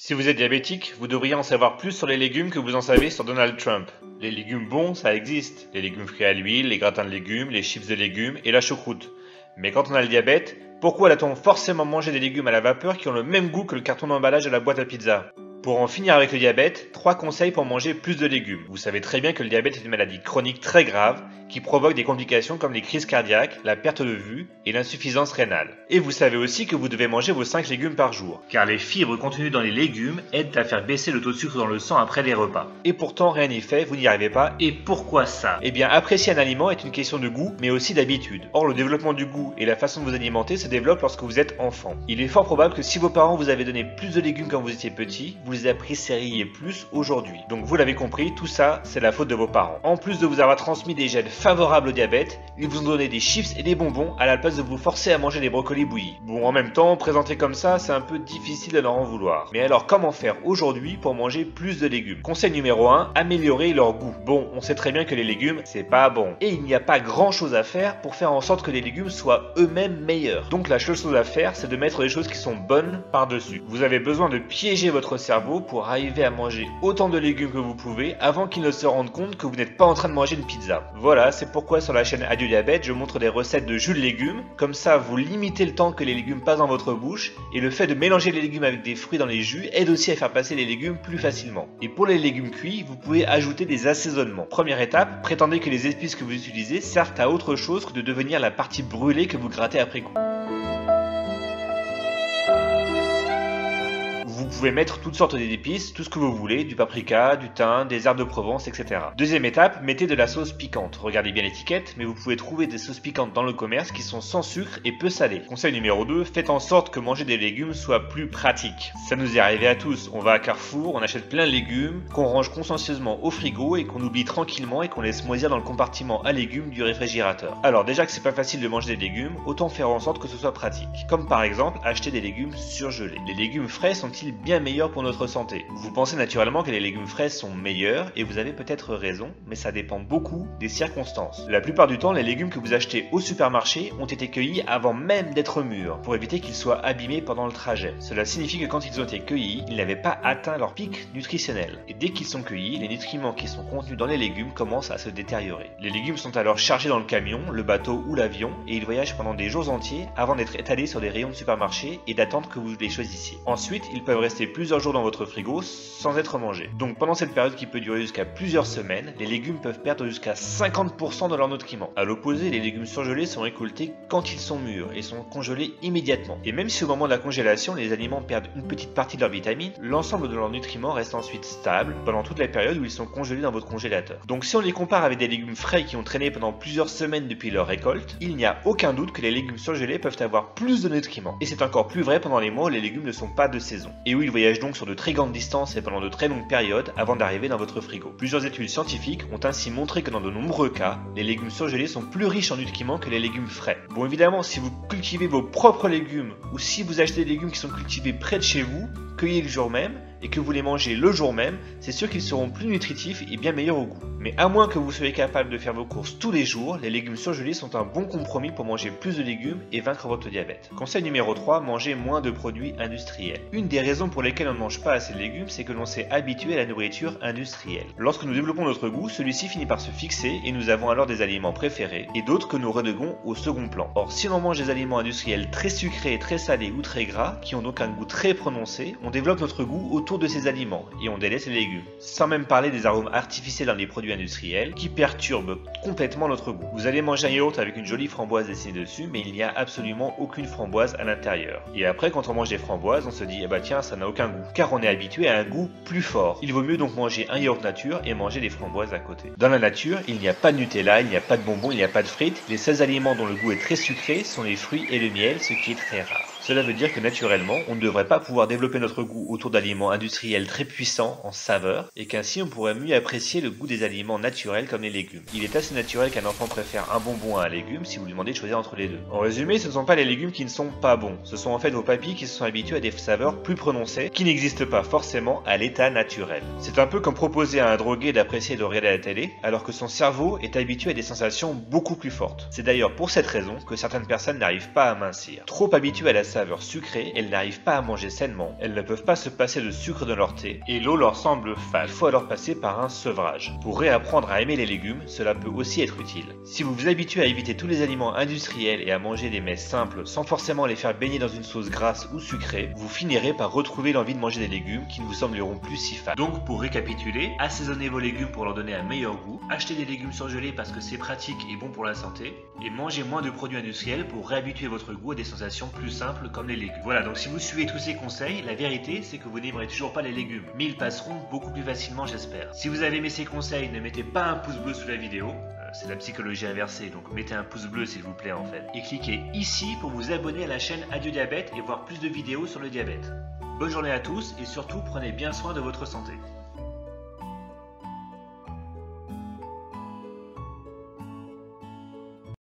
Si vous êtes diabétique, vous devriez en savoir plus sur les légumes que vous en savez sur Donald Trump. Les légumes bons, ça existe. Les légumes frits à l'huile, les gratins de légumes, les chips de légumes et la choucroute. Mais quand on a le diabète, pourquoi doit-on forcément manger des légumes à la vapeur qui ont le même goût que le carton d'emballage de la boîte à pizza? Pour en finir avec le diabète, 3 conseils pour manger plus de légumes. Vous savez très bien que le diabète est une maladie chronique très grave qui provoque des complications comme les crises cardiaques, la perte de vue et l'insuffisance rénale. Et vous savez aussi que vous devez manger vos 5 légumes par jour, car les fibres contenues dans les légumes aident à faire baisser le taux de sucre dans le sang après les repas. Et pourtant rien n'y fait, vous n'y arrivez pas. Et pourquoi ça? Eh bien, apprécier un aliment est une question de goût, mais aussi d'habitude. Or, le développement du goût et la façon de vous alimenter se développe lorsque vous êtes enfant. Il est fort probable que si vos parents vous avaient donné plus de légumes quand vous étiez petit, vous les apprécieriez plus aujourd'hui. Donc vous l'avez compris, tout ça, c'est la faute de vos parents. En plus de vous avoir transmis des gènes favorables au diabète, ils vous ont donné des chips et des bonbons à la place de vous forcer à manger des brocolis bouillis. Bon, en même temps, présenté comme ça, c'est un peu difficile de leur en vouloir. Mais alors, comment faire aujourd'hui pour manger plus de légumes? Conseil numéro 1, améliorer leur goût. Bon, on sait très bien que les légumes, c'est pas bon. Et il n'y a pas grand chose à faire pour faire en sorte que les légumes soient eux-mêmes meilleurs. Donc la seule chose à faire, c'est de mettre des choses qui sont bonnes par-dessus. Vous avez besoin de piéger votre cerveau pour arriver à manger autant de légumes que vous pouvez avant qu'il ne se rende compte que vous n'êtes pas en train de manger une pizza. Voilà, c'est pourquoi sur la chaîne Adieu Diabète, je montre des recettes de jus de légumes. Comme ça, vous limitez le temps que les légumes passent dans votre bouche, et le fait de mélanger les légumes avec des fruits dans les jus aide aussi à faire passer les légumes plus facilement. Et pour les légumes cuits, vous pouvez ajouter des assaisonnements. Première étape, prétendez que les épices que vous utilisez servent à autre chose que de devenir la partie brûlée que vous grattez après coup. Vous pouvez mettre toutes sortes d'épices, tout ce que vous voulez, du paprika, du thym, des herbes de Provence, etc. Deuxième étape, mettez de la sauce piquante. Regardez bien l'étiquette, mais vous pouvez trouver des sauces piquantes dans le commerce qui sont sans sucre et peu salées. Conseil numéro 2, faites en sorte que manger des légumes soit plus pratique. Ça nous est arrivé à tous, on va à Carrefour, on achète plein de légumes, qu'on range consciencieusement au frigo et qu'on oublie tranquillement et qu'on laisse moisir dans le compartiment à légumes du réfrigérateur. Alors déjà que c'est pas facile de manger des légumes, autant faire en sorte que ce soit pratique. Comme par exemple, acheter des légumes surgelés. Les légumes frais sont-ils bien meilleurs pour notre santé? Vous pensez naturellement que les légumes frais sont meilleurs et vous avez peut-être raison, mais ça dépend beaucoup des circonstances. La plupart du temps, les légumes que vous achetez au supermarché ont été cueillis avant même d'être mûrs, pour éviter qu'ils soient abîmés pendant le trajet. Cela signifie que quand ils ont été cueillis, ils n'avaient pas atteint leur pic nutritionnel. Et dès qu'ils sont cueillis, les nutriments qui sont contenus dans les légumes commencent à se détériorer. Les légumes sont alors chargés dans le camion, le bateau ou l'avion, et ils voyagent pendant des jours entiers avant d'être étalés sur les rayons de supermarché et d'attendre que vous les choisissiez. Ensuite, ils peuvent rester plusieurs jours dans votre frigo sans être mangés. Donc pendant cette période qui peut durer jusqu'à plusieurs semaines, les légumes peuvent perdre jusqu'à 50% de leurs nutriments. À l'opposé, les légumes surgelés sont récoltés quand ils sont mûrs et sont congelés immédiatement. Et même si au moment de la congélation, les aliments perdent une petite partie de leurs vitamines, l'ensemble de leurs nutriments reste ensuite stable pendant toute la période où ils sont congelés dans votre congélateur. Donc si on les compare avec des légumes frais qui ont traîné pendant plusieurs semaines depuis leur récolte, il n'y a aucun doute que les légumes surgelés peuvent avoir plus de nutriments. Et c'est encore plus vrai pendant les mois où les légumes ne sont pas de saison et où ils voyagent donc sur de très grandes distances et pendant de très longues périodes avant d'arriver dans votre frigo. Plusieurs études scientifiques ont ainsi montré que dans de nombreux cas, les légumes surgelés sont plus riches en nutriments que les légumes frais. Bon, évidemment, si vous cultivez vos propres légumes ou si vous achetez des légumes qui sont cultivés près de chez vous, cueillis le jour même et que vous les mangez le jour même, c'est sûr qu'ils seront plus nutritifs et bien meilleurs au goût. Mais à moins que vous soyez capable de faire vos courses tous les jours, les légumes surgelés sont un bon compromis pour manger plus de légumes et vaincre votre diabète. Conseil numéro 3, mangez moins de produits industriels. Une des raisons pour lesquelles on ne mange pas assez de légumes, c'est que l'on s'est habitué à la nourriture industrielle. Lorsque nous développons notre goût, celui-ci finit par se fixer et nous avons alors des aliments préférés et d'autres que nous reléguons au second plan. Or, si l'on mange des aliments industriels très sucrés, très salés ou très gras, qui ont donc un goût très prononcé, on développe notre goût autour de ces aliments et on délaisse les légumes. Sans même parler des arômes artificiels dans les produits industriels qui perturbent complètement notre goût. Vous allez manger un yaourt avec une jolie framboise dessinée dessus, mais il n'y a absolument aucune framboise à l'intérieur. Et après, quand on mange des framboises, on se dit, eh bah tiens, ça n'a aucun goût, car on est habitué à un goût plus fort. Il vaut mieux donc manger un yaourt nature et manger des framboises à côté. Dans la nature, il n'y a pas de Nutella, il n'y a pas de bonbons, il n'y a pas de frites. Les seuls aliments dont le goût est très sucré sont les fruits et le miel, ce qui est très rare. Cela veut dire que naturellement, on ne devrait pas pouvoir développer notre goût autour d'aliments industriels très puissants en saveur, et qu'ainsi on pourrait mieux apprécier le goût des aliments naturels comme les légumes. Il est assez naturel qu'un enfant préfère un bonbon à un légume si vous lui demandez de choisir entre les deux. En résumé, ce ne sont pas les légumes qui ne sont pas bons, ce sont en fait vos papilles qui se sont habitués à des saveurs plus prononcées, qui n'existent pas forcément à l'état naturel. C'est un peu comme proposer à un drogué d'apprécier de regarder la télé, alors que son cerveau est habitué à des sensations beaucoup plus fortes. C'est d'ailleurs pour cette raison que certaines personnes n'arrivent pas à mincir. Trop habituées à la saveur sucrée, elles n'arrivent pas à manger sainement, elles ne peuvent pas se passer de sucre dans leur thé, et l'eau leur semble fade. Il faut alors passer par un sevrage. Pour réapprendre à aimer les légumes, cela peut aussi être utile. Si vous vous habituez à éviter tous les aliments industriels et à manger des mets simples sans forcément les faire baigner dans une sauce grasse ou sucrée, vous finirez par retrouver l'envie de manger des légumes qui ne vous sembleront plus si fades. Donc pour récapituler, assaisonnez vos légumes pour leur donner un meilleur goût, achetez des légumes surgelés parce que c'est pratique et bon pour la santé, et mangez moins de produits industriels pour réhabituer votre goût à des sensations plus simples comme les légumes. Voilà, donc si vous suivez tous ces conseils, la vérité c'est que vous n'aimerez toujours pas les légumes, mais ils passeront beaucoup plus facilement j'espère. Si vous avez aimé ces conseils, ne mettez pas un pouce bleu sous la vidéo, c'est la psychologie inversée, donc mettez un pouce bleu s'il vous plaît en fait. Et cliquez ici pour vous abonner à la chaîne Adieu Diabète et voir plus de vidéos sur le diabète. Bonne journée à tous et surtout prenez bien soin de votre santé.